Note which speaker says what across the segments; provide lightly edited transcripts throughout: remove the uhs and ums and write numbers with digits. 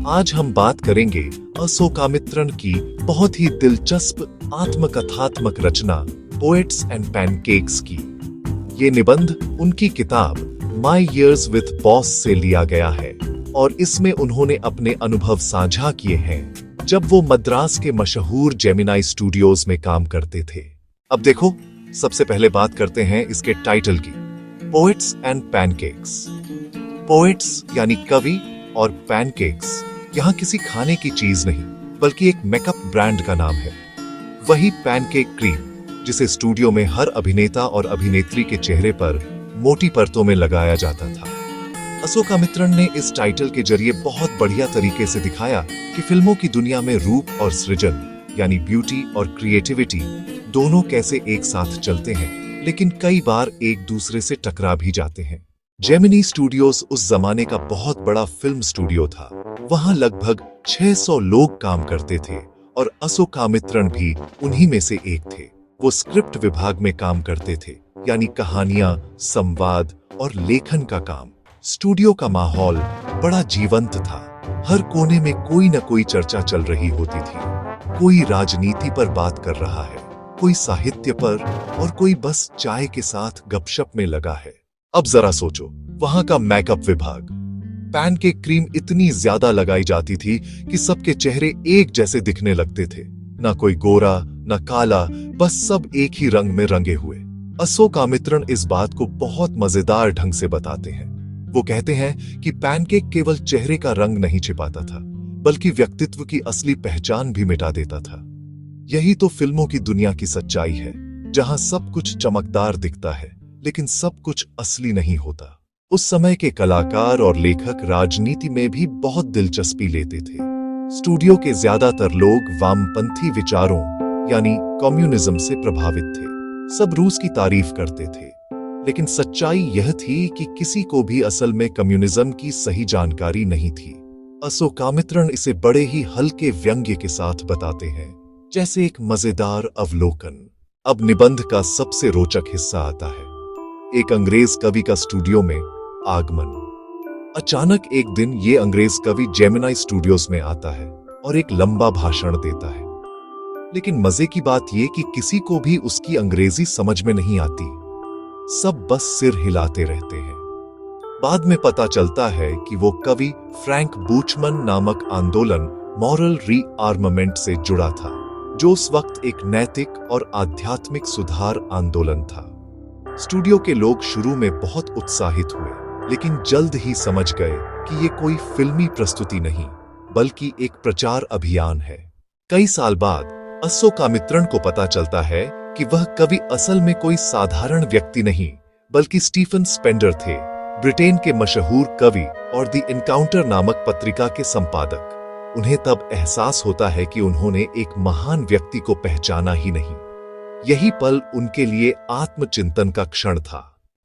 Speaker 1: आज हम बात करेंगे अशोकामित्रन की बहुत ही दिलचस्प आत्मकथात्मक रचना पोएट्स एंड पैनकेक्स की। ये निबंध उनकी किताब माई ईयर्स विथ बॉस से लिया गया है और इसमें उन्होंने अपने अनुभव साझा किए हैं जब वो मद्रास के मशहूर जेमिनाई स्टूडियोज में काम करते थे। अब देखो, सबसे पहले बात करते हैं इसके टाइटल की, पोएट्स एंड पैनकेक्स। पोएट्स यानी कवि और पैनकेक्स यहाँ किसी खाने की चीज नहीं बल्कि एक मेकअप ब्रांड का नाम है। वही पैनकेक क्रीम जिसे स्टूडियो में हर अभिनेता और अभिनेत्री के चेहरे पर मोटी परतों में लगाया जाता था। अशोकामित्रन ने इस टाइटल के जरिए बहुत बढ़िया तरीके से दिखाया कि फिल्मों की दुनिया में रूप और सृजन यानी ब्यूटी और क्रिएटिविटी दोनों कैसे एक साथ चलते हैं, लेकिन कई बार एक दूसरे से टकरा भी जाते हैं। जेमिनी स्टूडियोज उस जमाने का बहुत बड़ा फिल्म स्टूडियो था। वहां लगभग 600 लोग काम करते थे और अशोकामित्रन भी उन्हीं में से एक थे। वो स्क्रिप्ट विभाग में काम करते थे, यानी कहानियां, संवाद और लेखन का काम। स्टूडियो का माहौल बड़ा जीवंत था। हर कोने में कोई न कोई चर्चा चल रही होती थी। कोई राजनीति पर बात कर रहा है, कोई साहित्य पर और कोई बस चाय के साथ गपशप में लगा है। अब जरा सोचो, वहां का मेकअप विभाग, पैनकेक क्रीम इतनी ज्यादा लगाई जाती थी कि सबके चेहरे एक जैसे दिखने लगते थे। ना कोई गोरा ना काला, बस सब एक ही रंग में रंगे हुए। अशोकामित्रन इस बात को बहुत मजेदार ढंग से बताते हैं। वो कहते हैं कि पैनकेक केवल चेहरे का रंग नहीं छिपाता था, बल्कि व्यक्तित्व की असली पहचान भी मिटा देता था। यही तो फिल्मों की दुनिया की सच्चाई है, जहां सब कुछ चमकदार दिखता है लेकिन सब कुछ असली नहीं होता। उस समय के कलाकार और लेखक राजनीति में भी बहुत दिलचस्पी लेते थे। स्टूडियो के ज्यादातर लोग वामपंथी विचारों यानी कम्युनिज्म से प्रभावित थे। सब रूस की तारीफ करते थे, लेकिन सच्चाई यह थी कि किसी को भी असल में कम्युनिज्म की सही जानकारी नहीं थी। अशोकामित्रन इसे बड़े ही हल्के व्यंग्य के साथ बताते हैं, जैसे एक मजेदार अवलोकन। अब निबंध का सबसे रोचक हिस्सा आता है। एक अंग्रेज कवि का स्टूडियो में आगमन। अचानक एक दिन ये अंग्रेज कवि जेमिनाई स्टूडियोज में आता है और एक लंबा भाषण देता है। लेकिन मजे की बात यह कि किसी को भी उसकी अंग्रेजी समझ में नहीं आती। सब बस सिर हिलाते रहते हैं। बाद में पता चलता है कि वो कवि फ्रैंक बूचमन नामक आंदोलन मॉरल रीआर्ममेंट से जुड़ा था, जो उस वक्त एक नैतिक और आध्यात्मिक सुधार आंदोलन था। स्टूडियो के लोग शुरू में बहुत उत्साहित हुए, लेकिन जल्द ही समझ गए कि ये कोई फिल्मी प्रस्तुति नहीं बल्कि एक प्रचार अभियान है। कई साल बाद अशोकामित्रन को पता चलता है कि वह कवि असल में कोई साधारण व्यक्ति नहीं बल्कि स्टीफन स्पेंडर थे, ब्रिटेन के मशहूर कवि और द एनकाउंटर नामक पत्रिका के संपादक। उन्हें तब एहसास होता है कि उन्होंने एक महान व्यक्ति को पहचाना ही नहीं। यही पल उनके लिए आत्मचिंतन का क्षण था।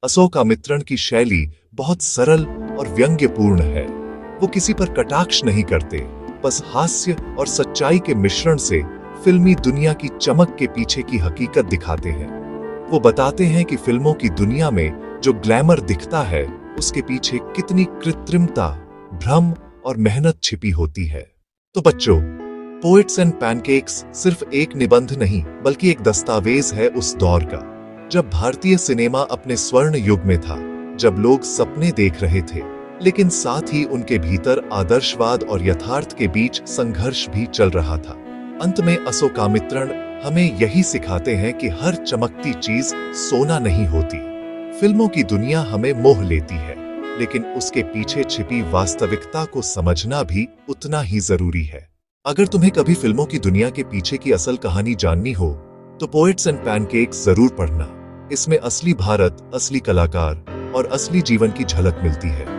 Speaker 1: अशोकामित्रन की शैली बहुत सरल और व्यंग्यपूर्ण है। वो किसी पर कटाक्ष नहीं करते, बस हास्य और सच्चाई के मिश्रण से फिल्मी दुनिया की चमक के पीछे की हकीकत दिखाते हैं। वो बताते हैं कि फिल्मों की दुनिया में जो ग्लैमर दिखता है, उसके पीछे कितनी कृत्रिमता, भ्रम और मेहनत छिपी होती है। तो बच्चों, पोएट्स एंड पैनकेक्स सिर्फ एक निबंध नहीं बल्कि एक दस्तावेज है उस दौर का, जब भारतीय सिनेमा अपने स्वर्ण युग में था, जब लोग सपने देख रहे थे लेकिन साथ ही उनके भीतर आदर्शवाद और यथार्थ के बीच संघर्ष भी चल रहा था। अंत में अशोकामित्रन हमें यही सिखाते हैं कि हर चमकती चीज सोना नहीं होती। फिल्मों की दुनिया हमें मोह लेती है, लेकिन उसके पीछे छिपी वास्तविकता को समझना भी उतना ही जरूरी है। अगर तुम्हें कभी फिल्मों की दुनिया के पीछे की असल कहानी जाननी हो तो पोएट्स एंड पैनकेक्स जरूर पढ़ना। इसमें असली भारत, असली कलाकार और असली जीवन की झलक मिलती है।